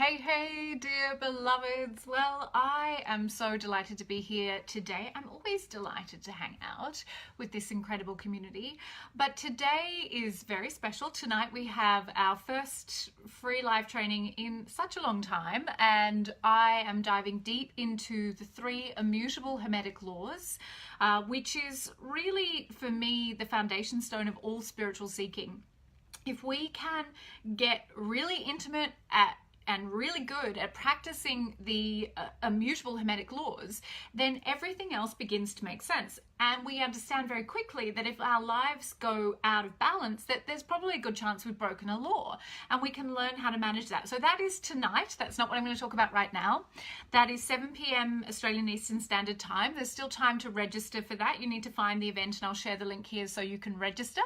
Hey, dear beloveds. Well, I am so delighted to be here today. I'm always delighted to hang out with this incredible community, but today is very special. Tonight we have our first free live training in such a long time, and I am diving deep into the 3 immutable Hermetic laws, which is really, for me, the foundation stone of all spiritual seeking. If we can get really intimate and really good at practicing the immutable Hermetic laws, then everything else begins to make sense. And we understand very quickly that if our lives go out of balance, that there's probably a good chance we've broken a law, and we can learn how to manage that. So that is tonight. That's not what I'm going to talk about right now. That is 7 p.m. Australian Eastern Standard Time. There's still time to register for that. You need to find the event, and I'll share the link here so you can register.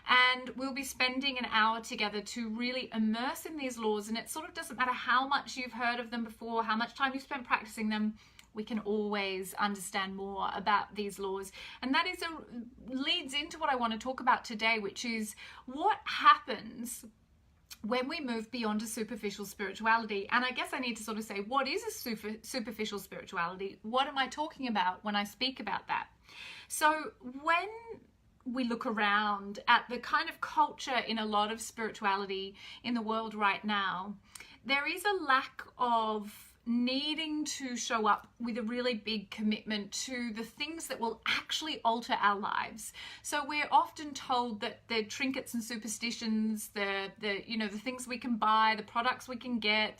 And we'll be spending an hour together to really immerse in these laws, and it sort of doesn't matter how much you've heard of them before, how much time you've spent practicing them. We can always understand more about these laws. And that leads into what I want to talk about today, which is what happens when we move beyond a superficial spirituality. And I guess I need to sort of say, what is a superficial spirituality? What am I talking about when I speak about that? So when we look around at the kind of culture in a lot of spirituality in the world right now, there is a lack of needing to show up with a really big commitment to the things that will actually alter our lives. So we're often told that the trinkets and superstitions, the things we can buy, the products we can get,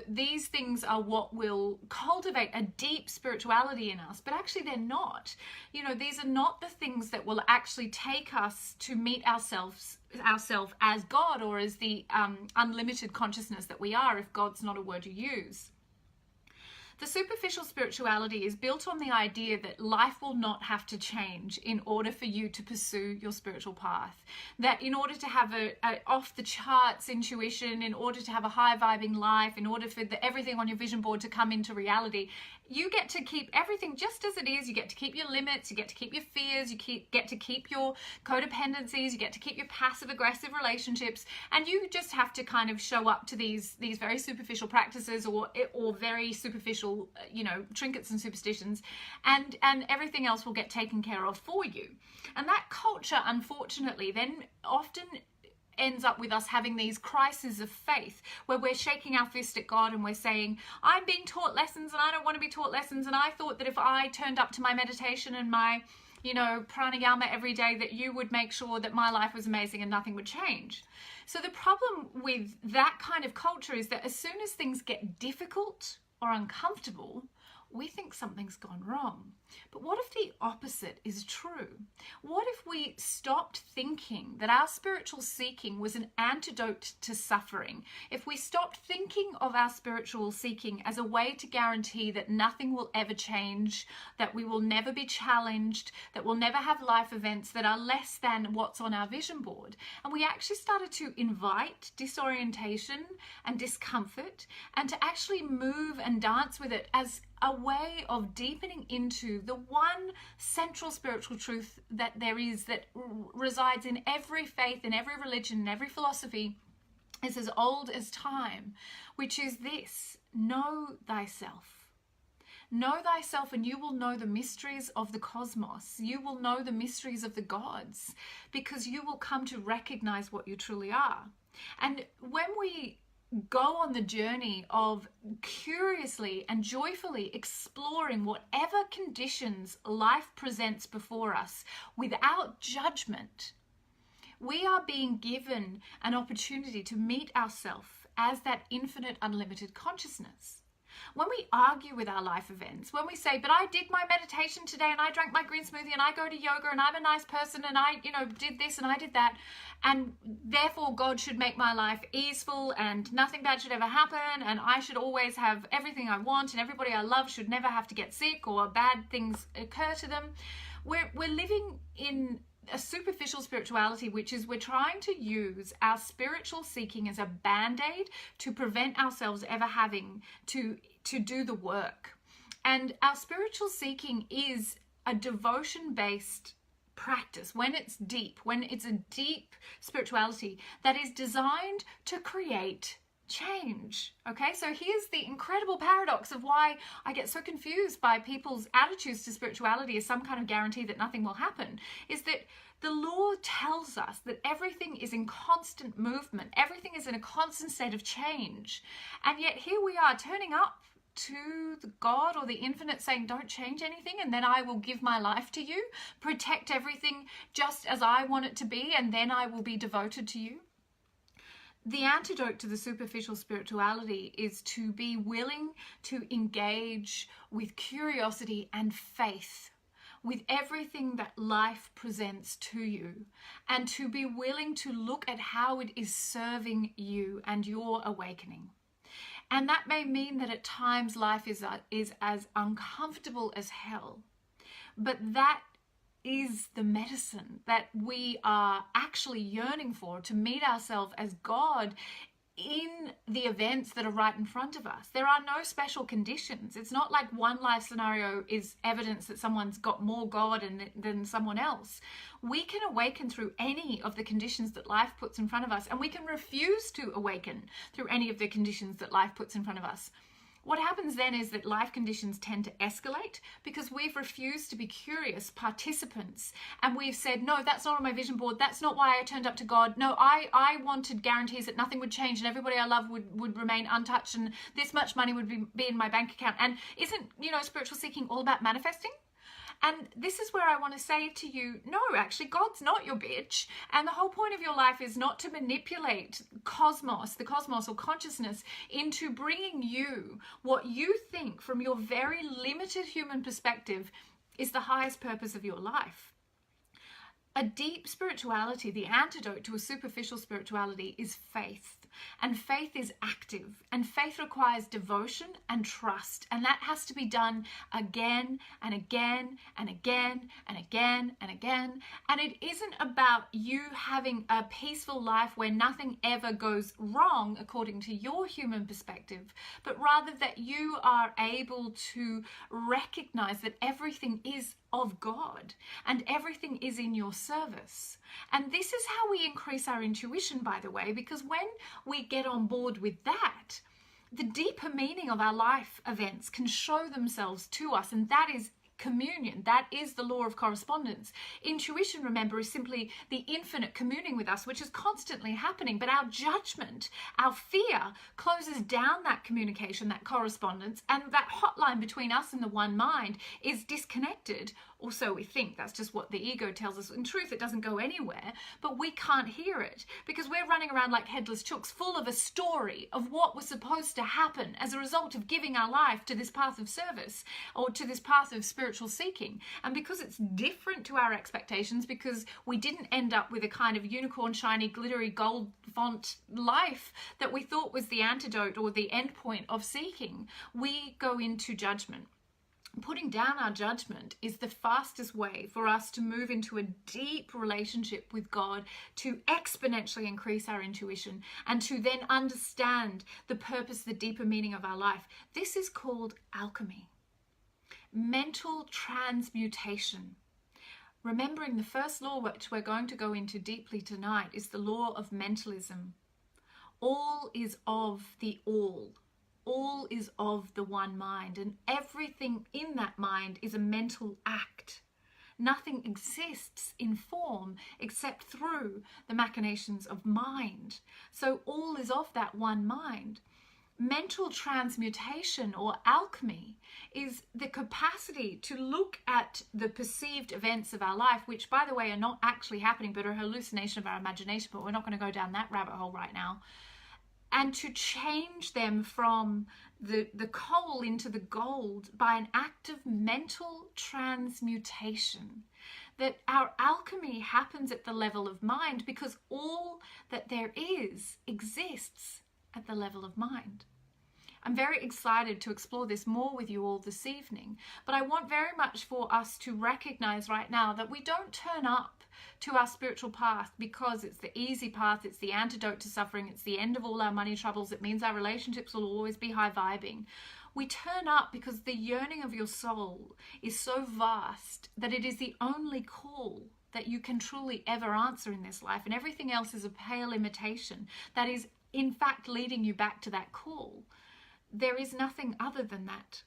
these things are what will cultivate a deep spirituality in us, but actually they're not. These are not the things that will actually take us to meet ourselves as God, or as the unlimited consciousness that we are, if God's not a word you use. The superficial spirituality is built on the idea that life will not have to change in order for you to pursue your spiritual path. That in order to have a off-the-charts intuition, in order to have a high-vibing life, in order for everything on your vision board to come into reality, you get to keep everything just as it is. You get to keep your limits, you get to keep your fears, get to keep your codependencies, you get to keep your passive-aggressive relationships, and you just have to kind of show up to these very superficial practices or very superficial trinkets and superstitions, and everything else will get taken care of for you. And that culture, unfortunately, then often ends up with us having these crises of faith where we're shaking our fist at God and we're saying, I'm being taught lessons and I don't want to be taught lessons, and I thought that if I turned up to my meditation and my pranayama every day, that you would make sure that my life was amazing and nothing would change. So the problem with that kind of culture is that as soon as things get difficult or uncomfortable, we think something's gone wrong. But what if the opposite is true? What if we stopped thinking that our spiritual seeking was an antidote to suffering? If we stopped thinking of our spiritual seeking as a way to guarantee that nothing will ever change, that we will never be challenged, that we'll never have life events that are less than what's on our vision board, and we actually started to invite disorientation and discomfort, and to actually move and dance with it as a way of deepening into the one central spiritual truth that there is, that resides in every faith, in every religion, in every philosophy, is as old as time, which is this: know thyself. Know thyself, and you will know the mysteries of the cosmos. You will know the mysteries of the gods, because you will come to recognize what you truly are. And when we go on the journey of curiously and joyfully exploring whatever conditions life presents before us without judgment, we are being given an opportunity to meet ourselves as that infinite, unlimited consciousness. When we argue with our life events, when we say, but I did my meditation today and I drank my green smoothie and I go to yoga and I'm a nice person and I, did this and I did that, and therefore God should make my life easeful and nothing bad should ever happen, and I should always have everything I want and everybody I love should never have to get sick or bad things occur to them, we're living in a superficial spirituality, which is we're trying to use our spiritual seeking as a band-aid to prevent ourselves ever having to do the work. And our spiritual seeking is a devotion-based practice, when it's deep, when it's a deep spirituality that is designed to create change. Okay, so here's the incredible paradox of why I get so confused by people's attitudes to spirituality as some kind of guarantee that nothing will happen, is that the law tells us that everything is in constant movement, everything is in a constant state of change, and yet here we are turning up to the God or the infinite saying, don't change anything, and then I will give my life to you, protect everything just as I want it to be, and then I will be devoted to you. The antidote to the superficial spirituality is to be willing to engage with curiosity and faith with everything that life presents to you, and to be willing to look at how it is serving you and your awakening. And that may mean that at times life is as uncomfortable as hell, but that is the medicine that we are actually yearning for, to meet ourselves as God in the events that are right in front of us. There are no special conditions. It's not like one life scenario is evidence that someone's got more God than someone else. We can awaken through any of the conditions that life puts in front of us, and we can refuse to awaken through any of the conditions that life puts in front of us. What happens then is that life conditions tend to escalate because we've refused to be curious participants, and we've said, no, that's not on my vision board. That's not why I turned up to God. No, I wanted guarantees that nothing would change and everybody I love would remain untouched and this much money would be in my bank account. And isn't, spiritual seeking all about manifesting? And this is where I want to say to you, no, actually, God's not your bitch. And the whole point of your life is not to manipulate the cosmos or consciousness into bringing you what you think from your very limited human perspective is the highest purpose of your life. A deep spirituality, the antidote to a superficial spirituality, is faith. And faith is active, and faith requires devotion and trust, and that has to be done again and again and again and again and again. And it isn't about you having a peaceful life where nothing ever goes wrong according to your human perspective, but rather that you are able to recognize that everything is of God and everything is in your service. And this is how we increase our intuition, by the way, because when we get on board with that, the deeper meaning of our life events can show themselves to us, and that is communion. That is the law of correspondence. Intuition, remember, is simply the infinite communing with us, which is constantly happening. But our judgment, our fear, closes down that communication, that correspondence, and that hotline between us and the one mind is disconnected. Or so we think. That's just what the ego tells us. In truth, it doesn't go anywhere, but we can't hear it because we're running around like headless chooks, full of a story of what was supposed to happen as a result of giving our life to this path of service or to this path of spiritual seeking. And because it's different to our expectations, because we didn't end up with a kind of unicorn, shiny, glittery, gold font life that we thought was the antidote or the end point of seeking, we go into judgment. Putting down our judgment is the fastest way for us to move into a deep relationship with God, to exponentially increase our intuition, and to then understand the purpose, the deeper meaning of our life. This is called alchemy. Mental transmutation. Remembering the first law, which we're going to go into deeply tonight, is the law of mentalism. All is of the all. All is of the one mind, and everything in that mind is a mental act. Nothing exists in form except through the machinations of mind. So all is of that one mind. Mental transmutation or alchemy is the capacity to look at the perceived events of our life, which, by the way, are not actually happening but are a hallucination of our imagination, but we're not going to go down that rabbit hole right now. And to change them from the coal into the gold by an act of mental transmutation. That our alchemy happens at the level of mind because all that there is exists at the level of mind. I'm very excited to explore this more with you all this evening, but I want very much for us to recognize right now that we don't turn up to our spiritual path because it's the easy path, it's the antidote to suffering, it's the end of all our money troubles, it means our relationships will always be high vibing. We turn up because the yearning of your soul is so vast that it is the only call that you can truly ever answer in this life, and everything else is a pale imitation that is in fact leading you back to that call, there is nothing other than that.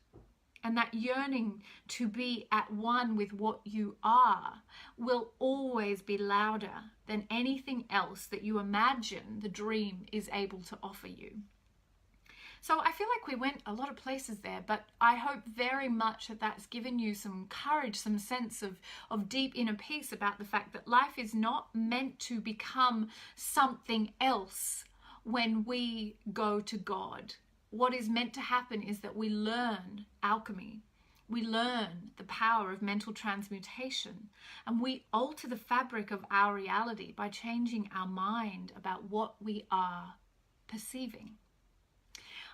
And that yearning to be at one with what you are will always be louder than anything else that you imagine the dream is able to offer you. So I feel like we went a lot of places there, but I hope very much that that's given you some courage, some sense of deep inner peace about the fact that life is not meant to become something else when we go to God. What is meant to happen is that we learn alchemy. We learn the power of mental transmutation, and we alter the fabric of our reality by changing our mind about what we are perceiving.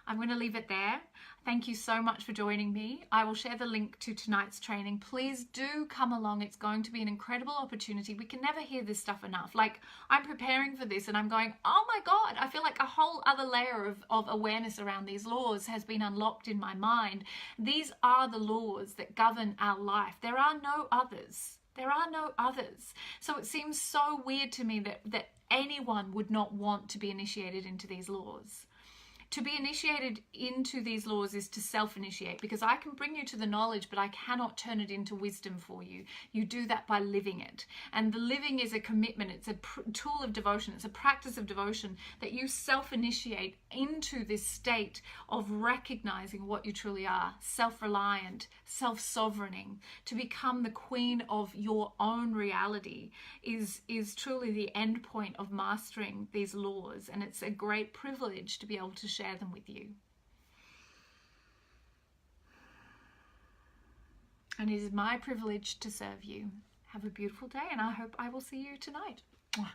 I'm going to leave it there. Thank you so much for joining me. I will share the link to tonight's training. Please do come along. It's going to be an incredible opportunity. We can never hear this stuff enough. Like, I'm preparing for this and I'm going, oh my God, I feel like a whole other layer of awareness around these laws has been unlocked in my mind. These are the laws that govern our life. There are no others. There are no others. So it seems so weird to me that anyone would not want to be initiated into these laws. To be initiated into these laws is to self-initiate, because I can bring you to the knowledge, but I cannot turn it into wisdom for you. You do that by living it. And the living is a commitment. It's a tool of devotion. It's a practice of devotion that you self-initiate into this state of recognizing what you truly are, self-reliant, self-sovereigning. To become the queen of your own reality is truly the end point of mastering these laws. And it's a great privilege to be able to share them with you. And it is my privilege to serve you. Have a beautiful day, and I hope I will see you tonight. Mwah.